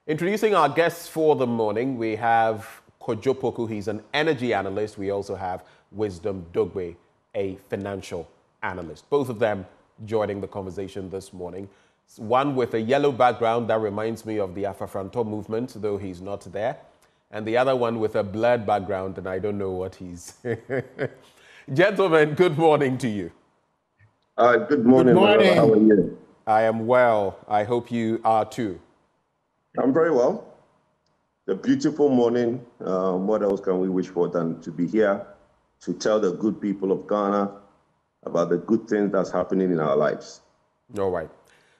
Introducing our guests for the morning, we have Kojo Poku. He's an energy analyst. We also have Wisdom Dogbe, a financial analyst. Both of them joining the conversation this morning. One with a yellow background that reminds me of the Afafranto movement, though he's not there. And the other one with a blurred background, and I don't know what he's. Gentlemen, good morning to you. Good morning. Good morning. How are you? I am well. I hope you are too. I'm very well. A beautiful morning. What else can we wish for than to be here to tell the good people of Ghana about the good things that's happening in our lives? All right.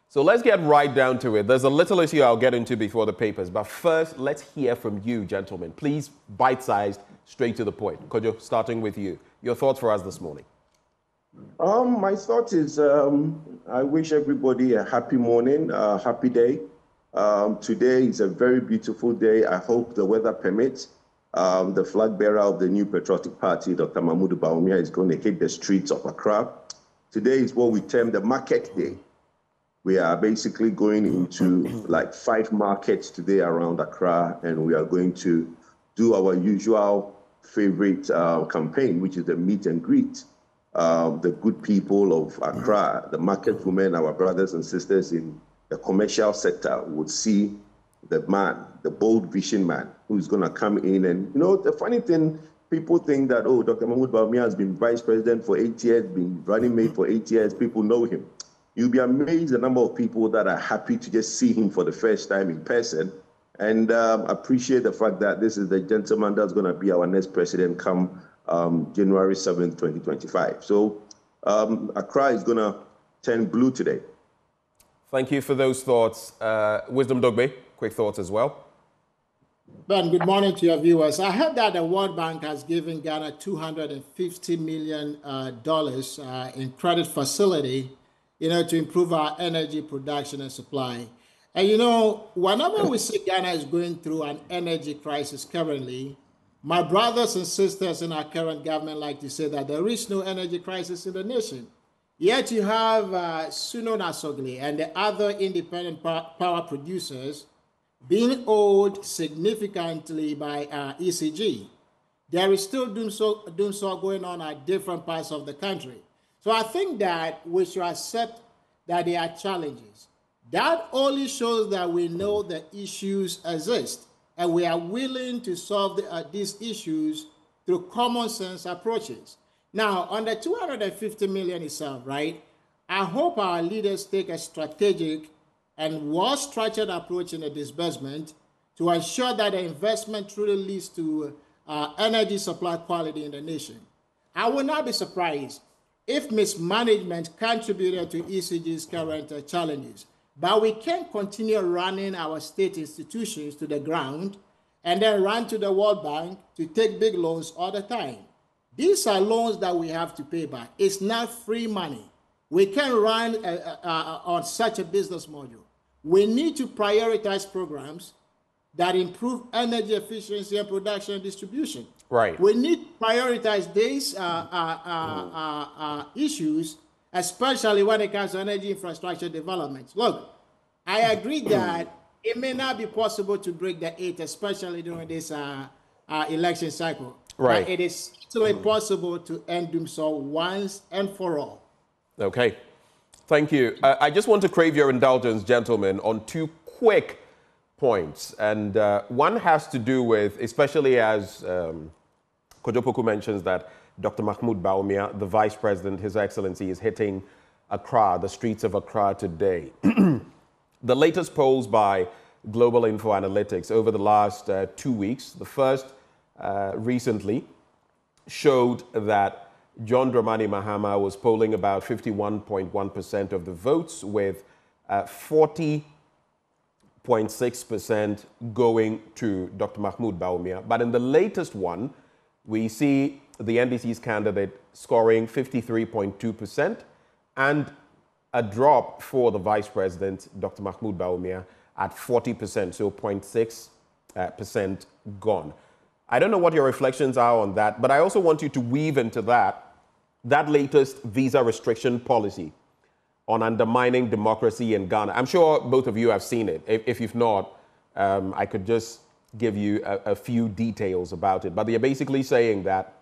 So let's get right down to it. There's a little issue I'll get into before the papers, but first, let's hear from you, gentlemen. Please, bite-sized, straight to the point. Kojo, starting with you. Your thoughts for us this morning? My thought is I wish everybody a happy morning, a happy day. Today is a very beautiful day. I hope the weather permits. The flag bearer of the new patriotic party, Dr. Mahmoud Bawumia, is going to hit the streets of Accra. Today is what we term the market day. We are basically going into like 5 markets today around Accra, and we are going to do our usual favorite campaign, which is the meet and greet. The good people of Accra, the market women, our brothers and sisters in the commercial sector would see the man, the bold vision man, who's going to come in. And, you know, the funny thing, people think that, oh, Dr. Mahmoud Bawumia has been vice president for 8 years, been running mate for 8 years. People know him. You'll be amazed the number of people that are happy to just see him for the first time in person. And appreciate the fact that this is the gentleman that's going to be our next president come January 7th, 2025. So Accra is going to turn blue today. Thank you for those thoughts. Wisdom Dogbe, quick thoughts as well. Ben, good morning to your viewers. I heard that the World Bank has given Ghana $250 million in credit facility, to improve our energy production and supply. And, whenever we see Ghana is going through an energy crisis currently, my brothers and sisters in our current government like to say that there is no energy crisis in the nation. Yet you have Suno Nasogli and the other independent power producers being owed significantly by ECG. There is still doom so going on at different parts of the country. So I think that we should accept that there are challenges. That only shows that we know the issues exist and we are willing to solve these issues through common sense approaches. Now, on the $250 million itself, right, I hope our leaders take a strategic and well-structured approach in the disbursement to ensure that the investment truly leads to energy supply quality in the nation. I will not be surprised if mismanagement contributed to ECG's current challenges, but we can't continue running our state institutions to the ground and then run to the World Bank to take big loans all the time. These are loans that we have to pay back. It's not free money. We can't run on such a business model. We need to prioritize programs that improve energy efficiency and production and distribution. Right. We need to prioritize these issues, especially when it comes to energy infrastructure development. Look, I agree that it may not be possible to break the 8, especially during this election cycle. Right. But it is still possible to end doom so once and for all. Okay. Thank you. I just want to crave your indulgence, gentlemen, on 2 quick points. And one has to do with, especially as Kojo Poku mentions that Dr. Mahmoud Bawumia, the Vice President, His Excellency, is hitting Accra, the streets of Accra today. The latest polls by Global Info Analytics over the last 2 weeks, the first recently, showed that John Dramani Mahama was polling about 51.1% of the votes, with 40.6% going to Dr. Mahmoud Bawumia. But in the latest one, we see the NDC's candidate scoring 53.2% and a drop for the Vice President, Dr. Mahmoud Bawumia, at 40%, so 0.6% gone. I don't know what your reflections are on that, but I also want you to weave into that latest visa restriction policy on undermining democracy in Ghana. I'm sure both of you have seen it. If you've not, I could just give you a few details about it. But they're basically saying that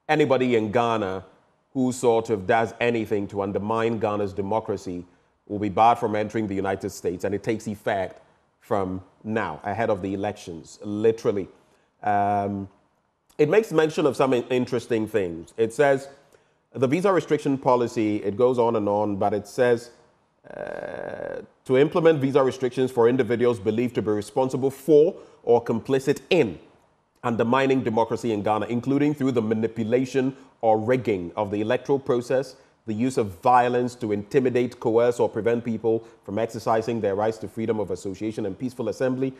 anybody in Ghana who sort of does anything to undermine Ghana's democracy will be barred from entering the United States, and it takes effect from now, ahead of the elections, literally. It makes mention of some interesting things. It says the visa restriction policy, it goes on and on, but it says to implement visa restrictions for individuals believed to be responsible for or complicit in undermining democracy in Ghana, including through the manipulation or rigging of the electoral process, the use of violence to intimidate, coerce, or prevent people from exercising their rights to freedom of association and peaceful assembly,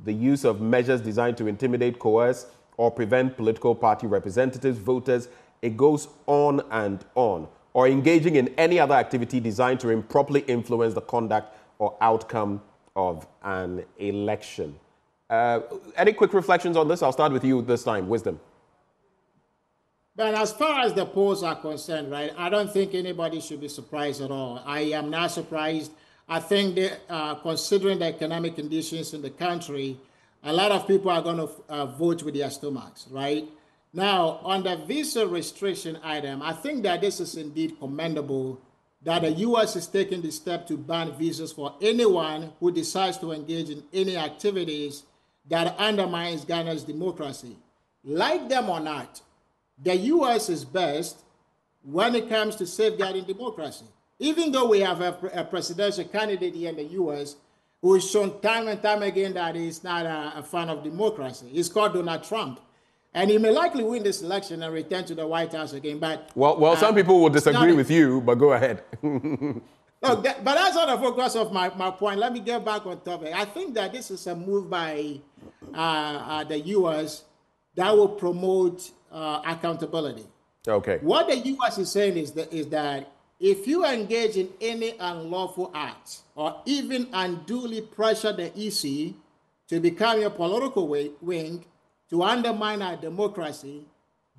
the use of measures designed to intimidate, coerce, or prevent political party representatives, voters, it goes on and on, or engaging in any other activity designed to improperly influence the conduct or outcome of an election. Any quick reflections on this? I'll start with you this time. Wisdom. But as far as the polls are concerned, right, I don't think anybody should be surprised at all. I am not surprised. I think that considering the economic conditions in the country, a lot of people are going to vote with their stomachs, right? Now, on the visa restriction item, I think that this is indeed commendable that the U.S. is taking the step to ban visas for anyone who decides to engage in any activities that undermines Ghana's democracy. Like them or not, the U.S. is best when it comes to safeguarding democracy. Even though we have a presidential candidate here in the U.S. who has shown time and time again that he's not a fan of democracy. He's called Donald Trump. And he may likely win this election and return to the White House again. But well, some people will disagree with you, but go ahead. Look, but that's not the focus of my point. Let me get back on topic. I think that this is a move by the U.S. that will promote accountability. Okay. What the U.S. is saying is that if you engage in any unlawful acts or even unduly pressure the EC to become your political wing to undermine our democracy,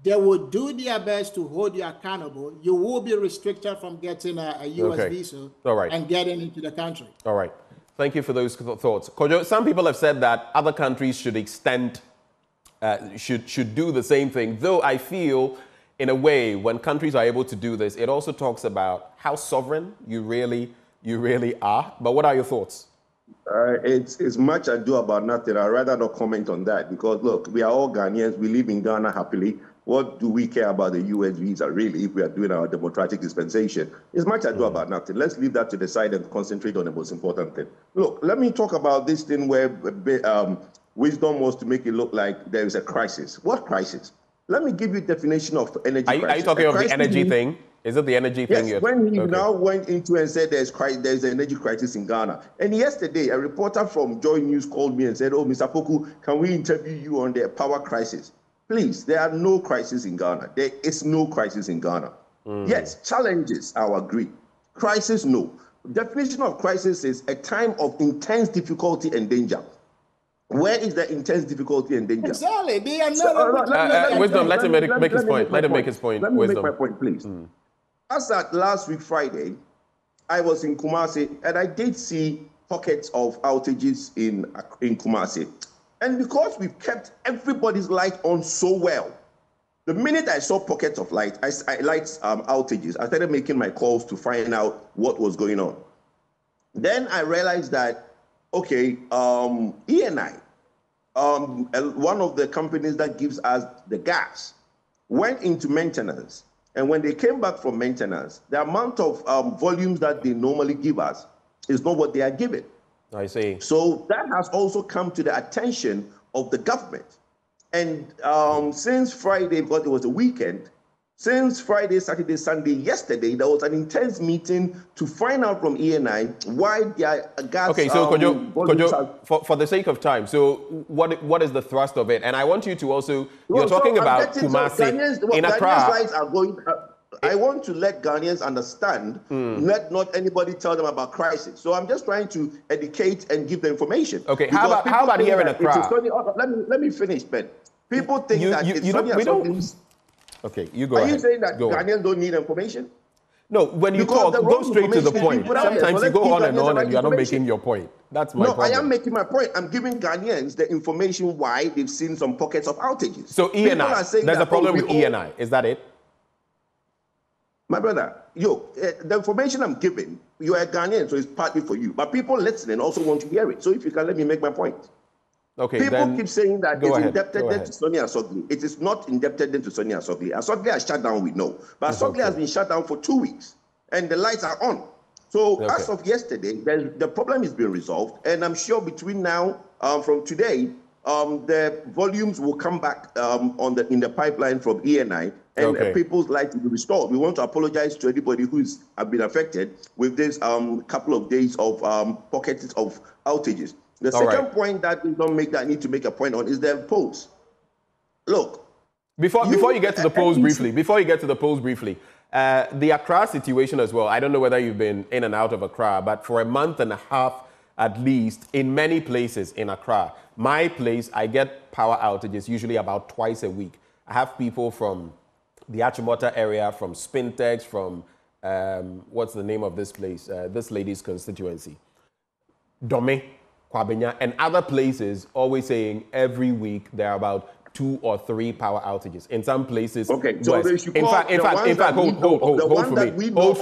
they will do their best to hold you accountable. You will be restricted from getting a U.S. visa and getting into the country. All right. Thank you for those thoughts. Kojo, some people have said that other countries should extend, should do the same thing, though I feel, in a way, when countries are able to do this, it also talks about how sovereign you really are. But what are your thoughts? It's much ado about nothing. I'd rather not comment on that because, look, we are all Ghanaians. We live in Ghana happily. What do we care about the U.S. visa, really, if we are doing our democratic dispensation? It's much ado about nothing. Let's leave that to the side and concentrate on the most important thing. Look, let me talk about this thing where Wisdom wants to make it look like there is a crisis. What crisis? Let me give you a definition of energy crisis. Are you talking of the energy thing? Is it the energy thing? Yes, when he now went into and said there's an energy crisis in Ghana. And yesterday, a reporter from Joy News called me and said, oh, Mr. Poku, can we interview you on the power crisis? Please, there are no crises in Ghana. There is no crisis in Ghana. Yes, challenges, I'll agree. Crisis, no. Definition of crisis is a time of intense difficulty and danger. Where is the intense difficulty and danger? Exactly. Wisdom, let him make his point. Let him make his point. Let me make my point, please. As at last week, Friday, I was in Kumasi, and I did see pockets of outages in Kumasi. And because we've kept everybody's light on so well, the minute I saw pockets of light, outages, I started making my calls to find out what was going on. Then I realized that, okay, ENI, one of the companies that gives us the gas, went into maintenance. And when they came back from maintenance, the amount of volumes that they normally give us is not what they are giving. I see. So that has also come to the attention of the government. And since Friday, because it was a weekend, since Friday, Saturday, Sunday, yesterday, there was an intense meeting to find out from ENI why their gas... Okay, so Kojo, for the sake of time, so what is the thrust of it? And I want you to also... You're talking about Kumasi in Accra. Ghanaians are going... I want to let Ghanaians understand, let not anybody tell them about crisis. So I'm just trying to educate and give the information. Okay, how about here in Accra? Let me finish, Ben. People think that it's sunny. Okay, you go ahead. Are you saying that Ghanaians don't need information? No, when you talk, go straight to the point. Sometimes you go on and you are not making your point. That's my problem. No, I am making my point. I'm giving Ghanaians the information why they've seen some pockets of outages. So ENI, there's a problem with ENI. Is that it? My brother, the information I'm giving, you are a Ghanaian, so it's partly for you. But people listening also want to hear it. So if you can let me make my point. Okay, people keep saying that it's indebted to Sonny Asogli. It is not indebted to Sonny Asogli. Asogli has shut down, we know. But Asogli has been shut down for 2 weeks, and the lights are on. So as of yesterday, the problem is being resolved, and I'm sure between now, from today, the volumes will come back in the pipeline from ENI, and people's lives will be restored. We want to apologize to anybody who's been affected with this couple of days of pockets of outages. The second point that we don't make that I need to make a point on is the polls. Look, before you get to the polls briefly, the Accra situation as well. I don't know whether you've been in and out of Accra, but for a month and a half at least, in many places in Accra, my place, I get power outages usually about twice a week. I have people from the Achimota area, from Spintex, from what's the name of this place? This lady's constituency, Dome, Kwabenya, and other places always saying every week there are about 2 or 3 power outages. In some places, okay. So in fact, hold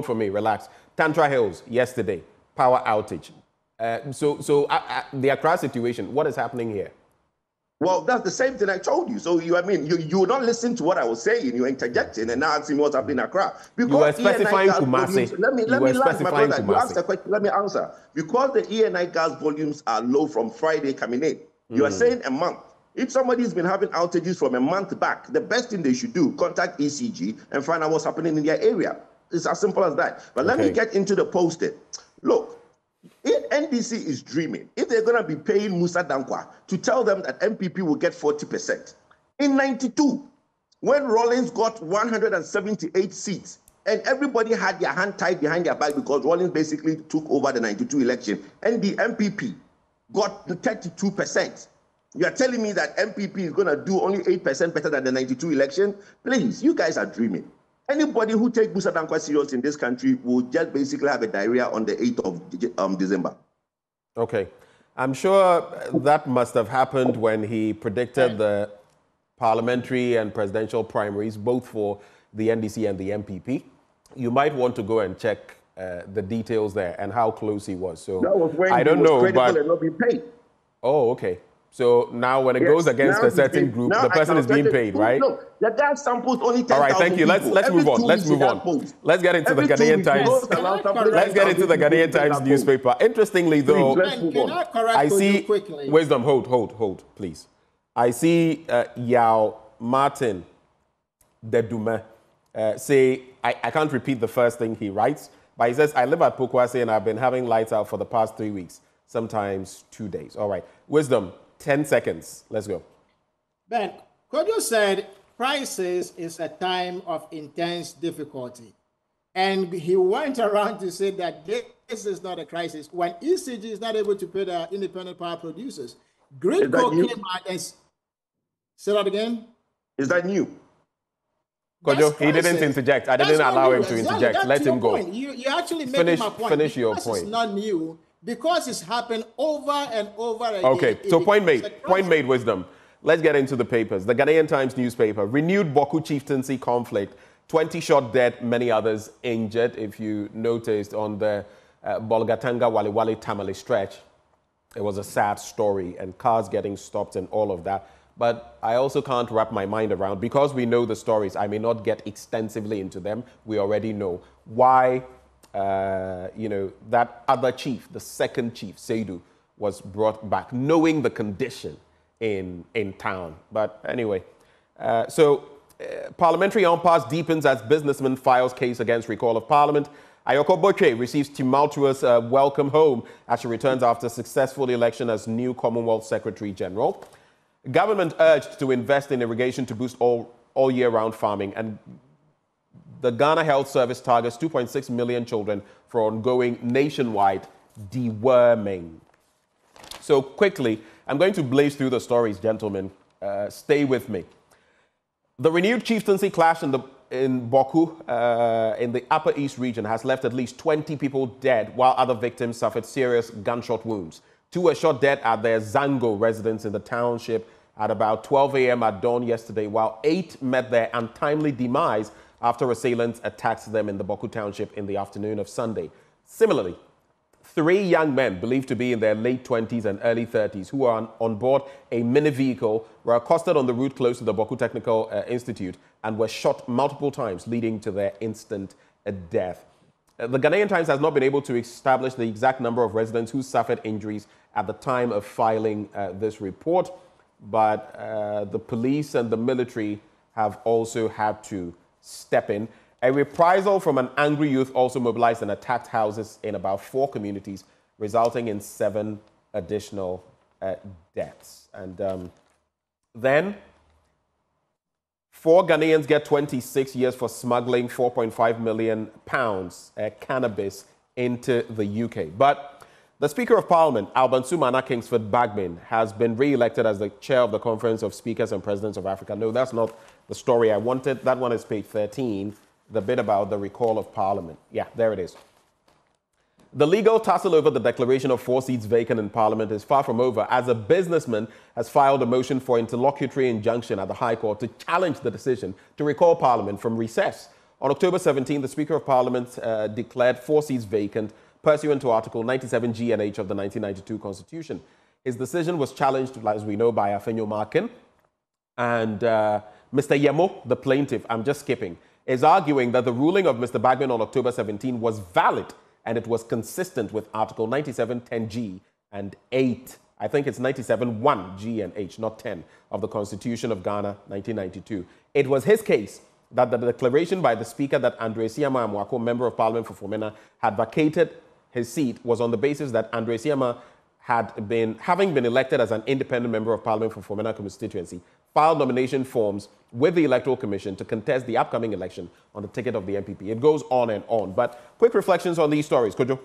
for me, relax. Tantra Hills yesterday, power outage. The Accra situation, what is happening here? Well, that's the same thing I told you. So you don't listen to what I was saying. You're interjecting and now asking what's happening in Accra. Because you were specifying Kumasi. Let me ask my brother. You asked a question. Let me answer. Because the ENI gas volumes are low from Friday coming in. You are saying a month. If somebody's been having outages from a month back, the best thing they should do, contact ECG and find out what's happening in their area. It's as simple as that. But let me get into the posting. Look. If NDC is dreaming, if they're going to be paying Musa Dankwa to tell them that MPP will get 40%, in 92, when Rawlings got 178 seats, and everybody had their hand tied behind their back because Rawlings basically took over the 92 election, and the MPP got 32%. You are telling me that MPP is going to do only 8% better than the 92 election? Please, you guys are dreaming. Anybody who takes Musa Dankwa serious in this country will just basically have a diarrhea on the 8th of December. Okay. I'm sure that must have happened when he predicted the parliamentary and presidential primaries, both for the NDC and the MPP. You might want to go and check the details there and how close he was. So that was when I don't know, but and not being paid. Oh, okay. So now when it goes against a certain group, the person is being paid, right? Look, the gas samples only 10,000 All right, thank you. Let's move on. Let's move on. Let's get into the Ghanaian Times. Let's get into the Ghanaian Times newspaper. Interestingly, though, I see Wisdom. Hold, please. I see Yao Martin Dedume say, I can't repeat the first thing he writes, but he says, I live at Pokwase and I've been having lights out for the past 3 weeks, sometimes 2 days. All right, Wisdom. 10 seconds. Let's go. Ben, Kojo said crisis is a time of intense difficulty. And he went around to say that this is not a crisis when ECG is not able to pay the independent power producers. Gridco came out and say that again. Is that new? Kojo, he didn't interject. I didn't allow him to interject. Let him go. You actually making my point. Finish your point. It's not new. Because it's happened over and over again. Okay, so point made. Point made, Wisdom. Let's get into the papers. The Ghanaian Times newspaper. Renewed Bawku Chieftaincy conflict. 20 shot dead, many others injured. If you noticed on the Bolgatanga Waliwali Tamale stretch, it was a sad story and cars getting stopped and all of that. But I also can't wrap my mind around, because we know the stories, I may not get extensively into them. We already know why that other chief, the second chief, Seidu, was brought back, knowing the condition in town. But anyway, parliamentary impasse deepens as businessman files case against recall of parliament. Ayoko Boche receives tumultuous welcome home as she returns after successful election as new Commonwealth Secretary General. Government urged to invest in irrigation to boost all year-round farming, and the Ghana Health Service targets 2.6 million children for ongoing nationwide deworming. So quickly, I'm going to blaze through the stories, gentlemen. Stay with me. The renewed chieftaincy clash in the in Bawku, in the Upper East region, has left at least 20 people dead, while other victims suffered serious gunshot wounds. 2 were shot dead at their Zango residence in the township at about 12 a.m. at dawn yesterday, while 8 met their untimely demise after assailants attacked them in the Bawku township in the afternoon of Sunday. Similarly, 3 young men believed to be in their late 20s and early 30s who were on board a mini vehicle were accosted on the route close to the Bawku Technical Institute and were shot multiple times, leading to their instant death. The Ghanaian Times has not been able to establish the exact number of residents who suffered injuries at the time of filing this report, but the police and the military have also had to step in. A reprisal from an angry youth also mobilized and attacked houses in about 4 communities, resulting in 7 additional deaths. And then 4 Ghanaians get 26 years for smuggling 4.5 million pounds cannabis into the UK. But the Speaker of Parliament, Albansu Mana Kingsford Bagmin, has been re-elected as the chair of the Conference of Speakers and Presidents of Africa. No, that's not the story I wanted. That one is page 13. The bit about the recall of Parliament. Yeah, there it is. The legal tussle over the declaration of 4 seats vacant in Parliament is far from over, as a businessman has filed a motion for interlocutory injunction at the High Court to challenge the decision to recall Parliament from recess. On October 17, the Speaker of Parliament declared 4 seats vacant pursuant to Article 97G and H of the 1992 Constitution. His decision was challenged, as we know, by Afenyo Markin, and Mr. Yemo, the plaintiff, I'm just skipping, is arguing that the ruling of Mr. Bagman on October 17 was valid and it was consistent with Article 97.10G and 8. I think it's 97.1G and H, not 10, of the Constitution of Ghana, 1992. It was his case that the declaration by the Speaker that Andre Siama Amwako, Member of Parliament for Fomena, had vacated his seat was on the basis that Andre Siama having been elected as an independent Member of Parliament for Fomena constituency, filed nomination forms with the Electoral Commission to contest the upcoming election on the ticket of the MPP. It goes on and on. But quick reflections on these stories, Kojo.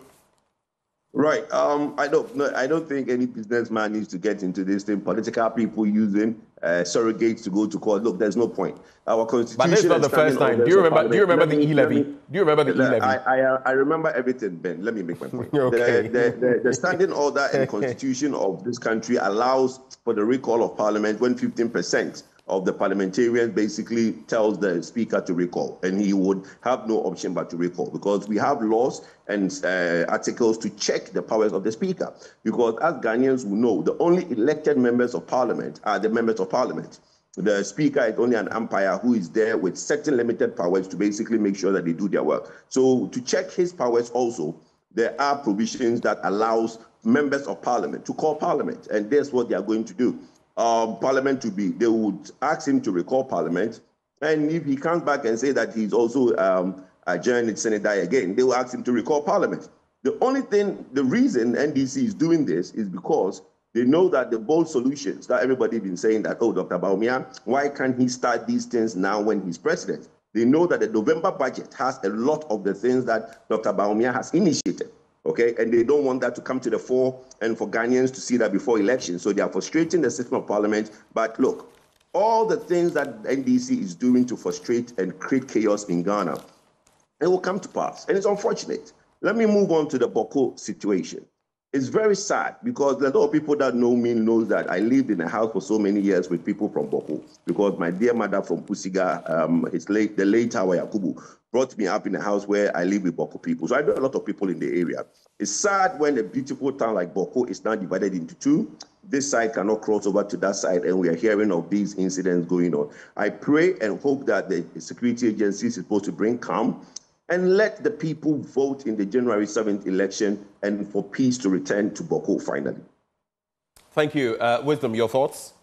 Right. I don't think any businessman needs to get into this thing. Political people using surrogates to go to court. Look, there's no point. Our constitution. But this is not the first time. Do you remember the e-levy? Do you remember the e-levy? I remember everything, Ben. Let me make my point. Okay. The standing order and constitution of this country allows for the recall of Parliament when 15% of the parliamentarians basically tells the Speaker to recall, and he would have no option but to recall, because we have laws and articles to check the powers of the Speaker. Because as Ghanaians will know, the only elected members of Parliament are the members of Parliament. The Speaker is only an umpire who is there with certain limited powers to basically make sure that they do their work. So to check his powers also, there are provisions that allows members of Parliament to call Parliament, and that's what they are going to do. Parliament they would ask him to recall Parliament, and if he comes back and say that he's also adjourned it Senate again, they will ask him to recall Parliament. The reason NDC is doing this is because they know that the bold solutions that everybody been saying that, oh, Dr. Bawumia, why can't he start these things now when he's president? They know that the November budget has a lot of the things that Dr. Bawumia has initiated. Okay, and they don't want that to come to the fore and for Ghanaians to see that before elections. So they are frustrating the system of Parliament. But look, all the things that NDC is doing to frustrate and create chaos in Ghana, it will come to pass. And it's unfortunate. Let me move on to the Bawku situation. It's very sad because a lot of people that know me knows that I lived in a house for so many years with people from Bawku, because my dear mother from Pusiga, the late Hawa Yakubu, brought me up in a house where I live with Bawku people. So I know a lot of people in the area. It's sad when a beautiful town like Bawku is now divided into 2. This side cannot cross over to that side, and we are hearing of these incidents going on. I pray and hope that the security agency is supposed to bring calm and let the people vote in the January 7th election and for peace to return to Bawku finally. Thank you. Wisdom, your thoughts?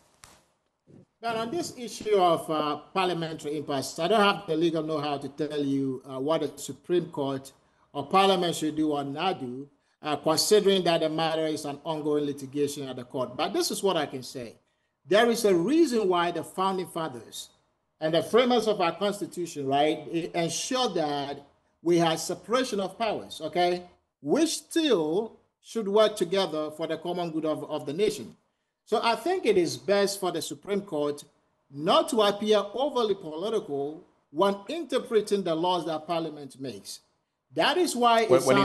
But on this issue of parliamentary impasse, I don't have the legal know-how to tell you what the Supreme Court or Parliament should do or not do, considering that the matter is an ongoing litigation at the court. But this is what I can say. There is a reason why the Founding Fathers and the framers of our Constitution, right, ensured that we had separation of powers, okay, which still should work together for the common good of the nation. So I think it is best for the Supreme Court not to appear overly political when interpreting the laws that Parliament makes. That is why when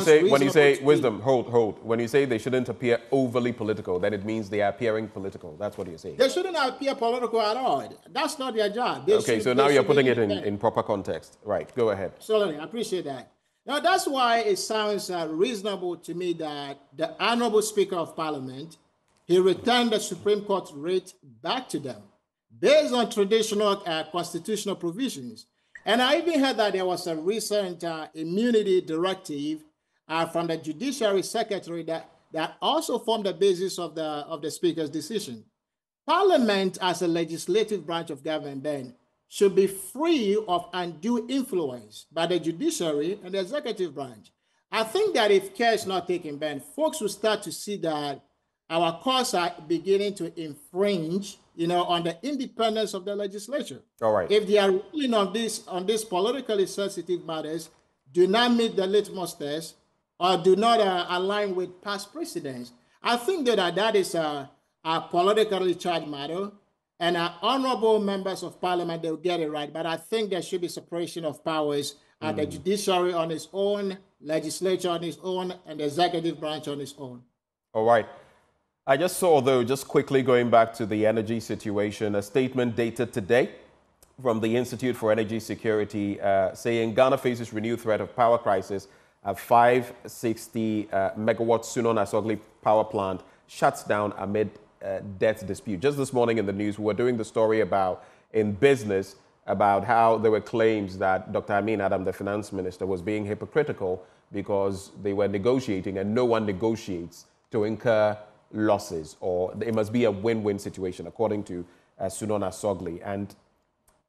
you say wisdom, hold. When you say they shouldn't appear overly political, then it means they are appearing political. That's what you're saying. They shouldn't appear political at all. That's not their job. Okay, so now you're putting it in proper context. Right, go ahead. Absolutely, I appreciate that. Now, that's why it sounds reasonable to me that the Honorable Speaker of Parliament, he returned the Supreme Court writ back to them based on traditional constitutional provisions. And I even heard that there was a recent immunity directive from the Judiciary Secretary that also formed the basis of the Speaker's decision. Parliament, as a legislative branch of government, then, should be free of undue influence by the judiciary and the executive branch. I think that if care is not taken, Ben, folks will start to see that our courts are beginning to infringe, on the independence of the legislature. All right. If they are ruling on these politically sensitive matters, do not meet the litmus test, or do not align with past precedents, I think that is a politically charged matter, and our honorable members of Parliament, they'll get it right. But I think there should be separation of powers, the judiciary on its own, legislature on its own, and the executive branch on its own. All right. I just saw, though, just quickly going back to the energy situation, a statement dated today from the Institute for Energy Security saying Ghana faces renewed threat of power crisis at 560 megawatt Sunon Asogli power plant shuts down amid debt dispute. Just this morning in the news, we were doing the story in business about how there were claims that Dr. Amin Adam, the finance minister, was being hypocritical because they were negotiating and no one negotiates to incur losses, or it must be a win-win situation, according to Sunon Asogli. And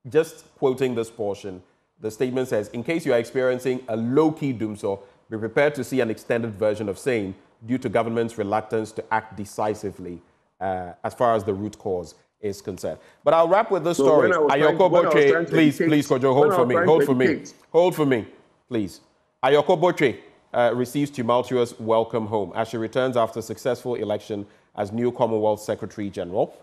just quoting this portion, the statement says, in case you are experiencing a low-key doomsday, be prepared to see an extended version of same due to government's reluctance to act decisively as far as the root cause is concerned. But I'll wrap with this story. Ayoko Boche, please, Kojo, hold for me, please. Ayoko Boche receives tumultuous welcome home as she returns after successful election as new Commonwealth Secretary General.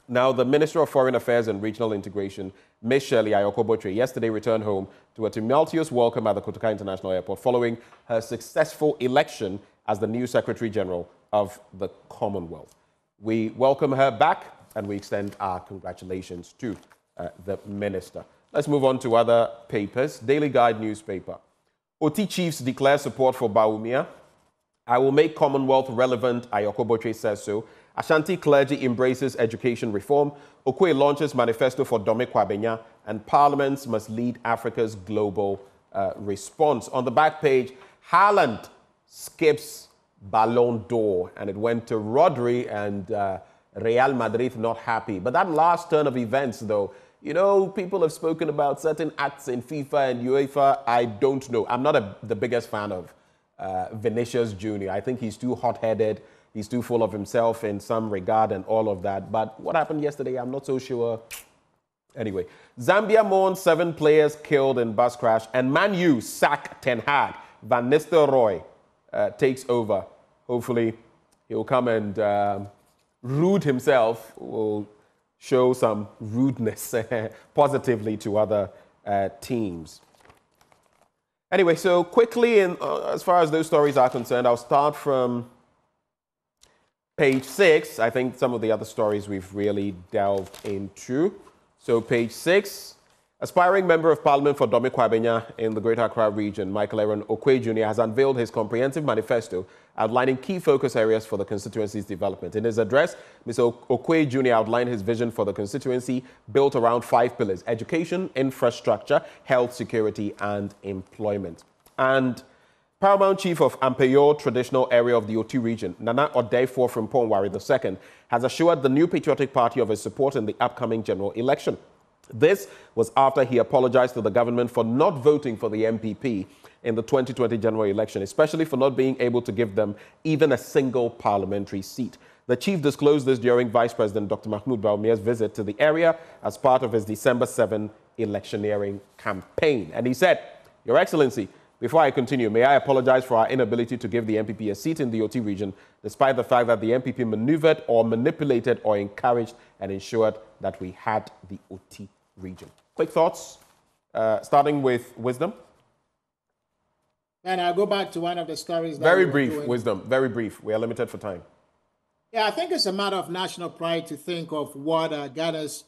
Now, the Minister of Foreign Affairs and Regional Integration, Ms. Shirley Ayoko Boche, yesterday returned home to a tumultuous welcome at the Kotoka International Airport following her successful election as the new Secretary General of the Commonwealth. We welcome her back and we extend our congratulations to the Minister. Let's move on to other papers. Daily Guide newspaper. Oti chiefs declare support for Bawumia. I will make Commonwealth relevant, Ayoko Boche says so. Ashanti clergy embraces education reform. Okwe launches manifesto for Dome Kwabenya. And parliaments must lead Africa's global response. On the back page, Haaland skips Ballon d'Or. And it went to Rodri and Real Madrid not happy. But that last turn of events, though, people have spoken about certain acts in FIFA and UEFA. I don't know. I'm not the biggest fan of Vinicius Jr. I think he's too hot-headed. He's too full of himself in some regard and all of that. But what happened yesterday, I'm not so sure. Anyway, Zambia mourns 7 players killed in bus crash. And Man U sack Ten Hag. Van Nistelrooy takes over. Hopefully, he'll come and rude himself. Will show some rudeness positively to other teams. Anyway, so quickly, as far as those stories are concerned, I'll start from page 6. I think some of the other stories we've really delved into. So page 6, aspiring Member of Parliament for Dome Kwabenya in the Greater Accra region, Michael Aaron Okwe Jr. has unveiled his comprehensive manifesto outlining key focus areas for the constituency's development. In his address, Mr. Okwe Jr. outlined his vision for the constituency built around 5 pillars: education, infrastructure, health, security, and employment. And Paramount Chief of Ampeyo Traditional Area of the Oti region, Nana Odeifo from Pongwari II, has assured the New Patriotic Party of his support in the upcoming general election. This was after he apologized to the government for not voting for the MPP in the 2020 general election, especially for not being able to give them even a single parliamentary seat. The chief disclosed this during Vice President Dr. Mahmoud Bawumia's visit to the area as part of his December 7 electioneering campaign. And he said, "Your Excellency, before I continue, may I apologize for our inability to give the MPP a seat in the Oti region, despite the fact that the MPP maneuvered or manipulated or encouraged and ensured that we had the Oti region." Quick thoughts? Starting with Wisdom. And I'll go back to one of the stories. Very brief, Wisdom. Very brief. We are limited for time. Yeah, I think it's a matter of national pride to think of what Ghana's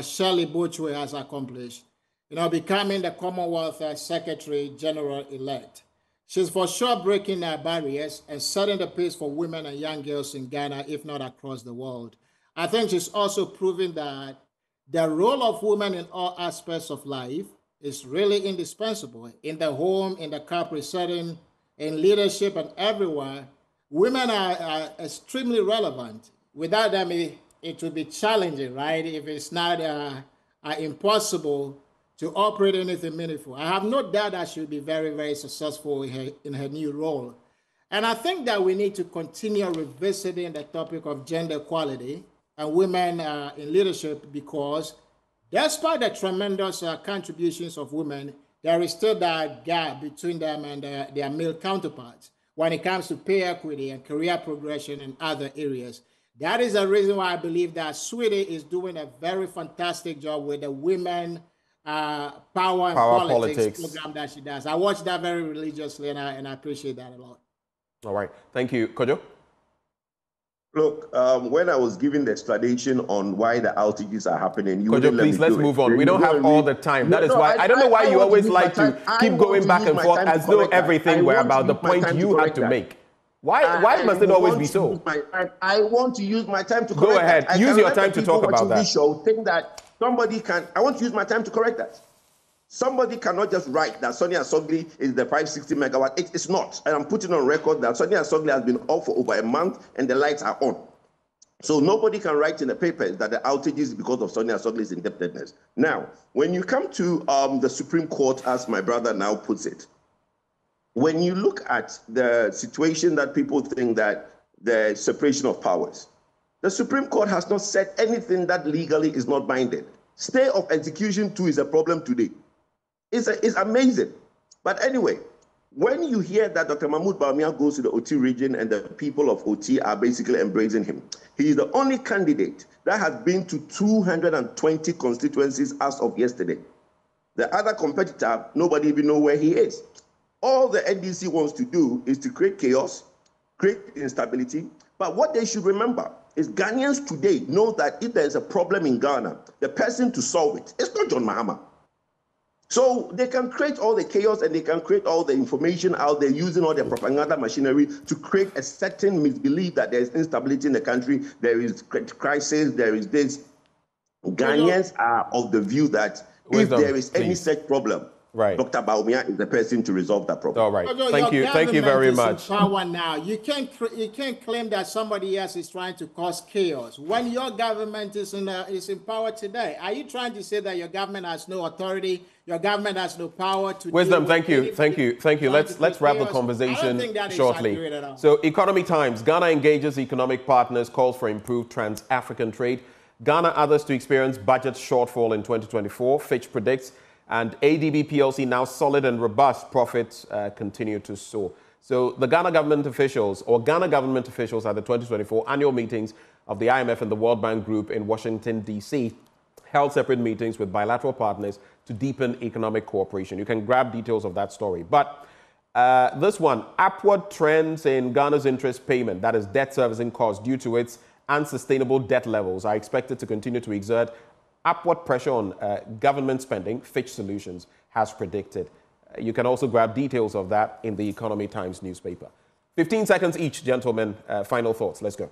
Shirley Bochwe has accomplished. You know, becoming the Commonwealth Secretary General-elect. She's for sure breaking barriers and setting the pace for women and young girls in Ghana, if not across the world. I think she's also proving that the role of women in all aspects of life is really indispensable. In the home, in the corporate setting, in leadership, and everywhere, women are extremely relevant. Without them, it would be challenging, right? If it's not impossible to operate anything meaningful. I have no doubt that she'll be very, very successful in her new role. And I think that we need to continue revisiting the topic of gender equality and women in leadership, because despite the tremendous contributions of women, there is still that gap between them and their male counterparts when it comes to pay equity and career progression in other areas. That is the reason why I believe that Sweetie is doing a very fantastic job with the women power and politics program that she does. I watch that very religiously, and I appreciate that a lot. All right. Thank you. Kojo? Look, when I was giving the explanation on why the outages are happening, you Kojo, please, let's move on. We don't have all the time. That is why I don't know why you always like to keep going back and forth as though everything were about the point you had to make. Why must it always be so? I want to use my time to correct that. Go ahead. Use your time to talk about that. Think that somebody can. I want to use my time to correct that. Somebody cannot just write that Sonia Sogli is the 560 megawatt. It's not. And I'm putting on record that Sonia Sogli has been off for over a month and the lights are on. So nobody can write in the papers that the outage is because of Sonia Sogli's indebtedness. Now, when you come to the Supreme Court, as my brother now puts it, when you look at the situation that people think that the separation of powers, the Supreme Court has not said anything that legally is not binding. Stay of execution too is a problem today. It's amazing. But anyway, when you hear that Dr. Mahmoud Bawumia goes to the OT region and the people of OT are basically embracing him, he is the only candidate that has been to 220 constituencies as of yesterday. The other competitor, nobody even knows where he is. All the NDC wants to do is to create chaos, create instability. But what they should remember is Ghanaians today know that if there is a problem in Ghana, the person to solve it is not John Mahama. So they can create all the chaos and they can create all the information out there using all their propaganda machinery to create a certain misbelief that there is instability in the country, there is crisis, there is this. Ghanaians are of the view that if there is any such problem, Dr. Bawumia is the person to resolve that problem. All right. Thank you very much. Power now. You can't claim that somebody else is trying to cause chaos when your government is in power today. Are you trying to say that your government has no authority? Your government has no power to. Wisdom. Thank you. Let's wrap the conversation shortly. So, Economy Times: Ghana engages economic partners, calls for improved trans-African trade. Ghana others to experience budget shortfall in 2024. Fitch predicts. And ADB PLC now solid and robust, profits continue to soar. So the Ghana government officials at the 2024 annual meetings of the IMF and the World Bank Group in Washington, D.C. held separate meetings with bilateral partners to deepen economic cooperation. You can grab details of that story. But this one, upward trends in Ghana's interest payment, that is debt servicing costs due to its unsustainable debt levels, are expected to continue to exert upward pressure on government spending, Fitch Solutions has predicted. You can also grab details of that in the Economy Times newspaper. 15 seconds each, gentlemen. Final thoughts. Let's go.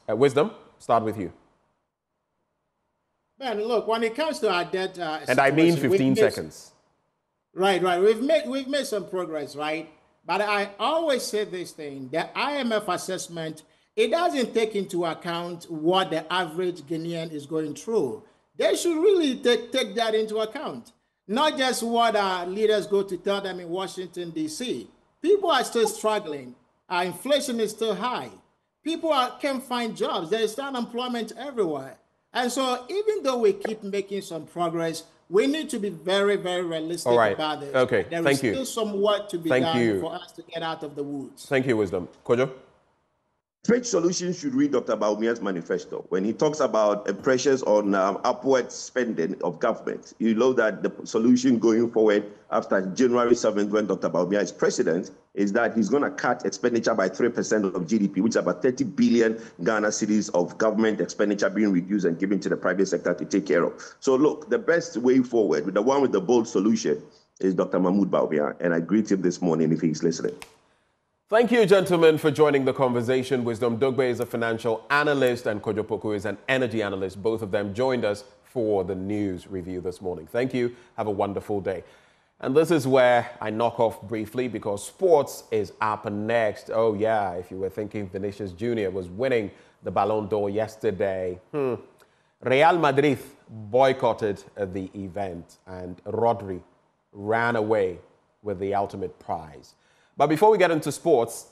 Wisdom, start with you. Ben, look, when it comes to our debt and I mean 15 seconds. Right. We've made some progress, right? But I always say this thing, the IMF assessment, it doesn't take into account what the average Ghanaian is going through. They should really take that into account, not just what our leaders go to tell them in Washington, D.C. People are still struggling. Our inflation is still high. People can't find jobs. There is unemployment everywhere. And so even though we keep making some progress, we need to be very, very realistic about this. Okay, there is still some work to be done for us to get out of the woods. Thank you, Wisdom. Kojo? Trade Solutions should read Dr. Bawumia's manifesto. When he talks about pressures on upward spending of government, you know that the solution going forward after January 7th, when Dr. Bawumia is president, is that he's going to cut expenditure by 3% of GDP, which is about 30 billion Ghana cedis of government expenditure being reduced and given to the private sector to take care of. So look, the best way forward, the one with the bold solution, is Dr. Mahmoud Bawumia, and I greet him this morning if he's listening. Thank you, gentlemen, for joining the conversation. Wisdom Dogbe is a financial analyst and Kojo Poku is an energy analyst. Both of them joined us for the news review this morning. Thank you. Have a wonderful day. And this is where I knock off briefly because sports is up next. Oh, yeah, if you were thinking Vinicius Jr. was winning the Ballon d'Or yesterday. Real Madrid boycotted the event and Rodri ran away with the ultimate prize. But before we get into sports,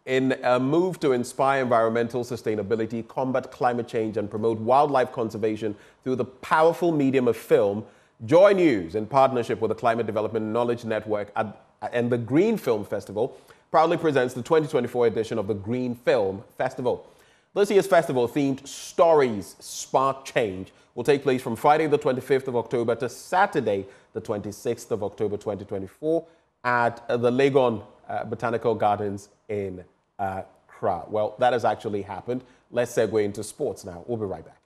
in a move to inspire environmental sustainability, combat climate change, and promote wildlife conservation through the powerful medium of film, Joy News, in partnership with the Climate Development Knowledge Network and the Green Film Festival, proudly presents the 2024 edition of the Green Film Festival. This year's festival, themed Stories Spark Change, will take place from Friday the 25th of October to Saturday the 26th of October 2024 at the Legon Botanical Gardens in Accra. Well, that has actually happened. Let's segue into sports now. We'll be right back.